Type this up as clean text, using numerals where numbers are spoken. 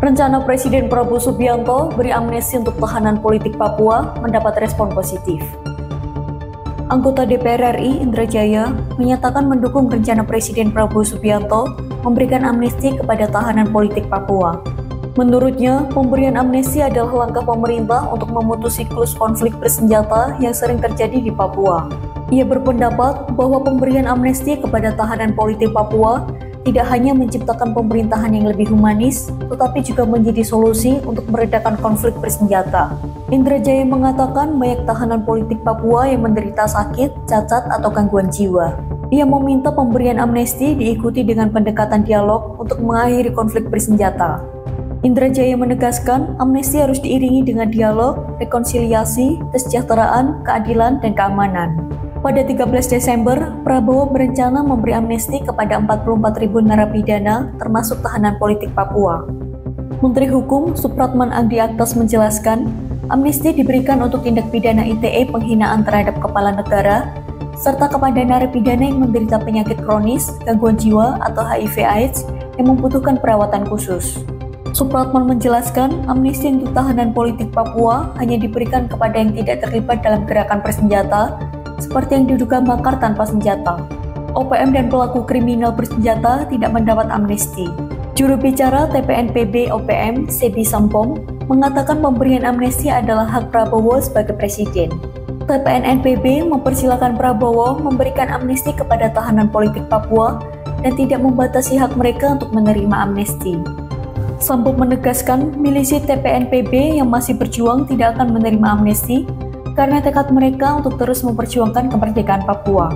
Rencana Presiden Prabowo Subianto beri amnesti untuk tahanan politik Papua mendapat respon positif. Anggota DPR RI Indra Jaya menyatakan mendukung rencana Presiden Prabowo Subianto memberikan amnesti kepada tahanan politik Papua. Menurutnya, pemberian amnesti adalah langkah pemerintah untuk memutus siklus konflik bersenjata yang sering terjadi di Papua. Ia berpendapat bahwa pemberian amnesti kepada tahanan politik Papua tidak hanya menciptakan pemerintahan yang lebih humanis, tetapi juga menjadi solusi untuk meredakan konflik bersenjata. Indra Jaya mengatakan banyak tahanan politik Papua yang menderita sakit, cacat, atau gangguan jiwa. Ia meminta pemberian amnesti diikuti dengan pendekatan dialog untuk mengakhiri konflik bersenjata. Indra Jaya menegaskan amnesti harus diiringi dengan dialog, rekonsiliasi, kesejahteraan, keadilan, dan keamanan. Pada 13 Desember, Prabowo berencana memberi amnesti kepada 44.000 narapidana termasuk tahanan politik Papua. Menteri Hukum Supratman Andi Aktas menjelaskan, amnesti diberikan untuk tindak pidana ITE penghinaan terhadap kepala negara, serta kepada narapidana yang menderita penyakit kronis, gangguan jiwa, atau HIV/AIDS yang membutuhkan perawatan khusus. Supratman menjelaskan, amnesti untuk tahanan politik Papua hanya diberikan kepada yang tidak terlibat dalam gerakan bersenjata, seperti yang diduga makar tanpa senjata. OPM dan pelaku kriminal bersenjata tidak mendapat amnesti. Juru bicara TPNPB OPM, Sedi Sampong, mengatakan pemberian amnesti adalah hak Prabowo sebagai presiden. TPNPB mempersilakan Prabowo memberikan amnesti kepada tahanan politik Papua dan tidak membatasi hak mereka untuk menerima amnesti. Sampong menegaskan milisi TPNPB yang masih berjuang tidak akan menerima amnesti karena tekad mereka untuk terus memperjuangkan kemerdekaan Papua.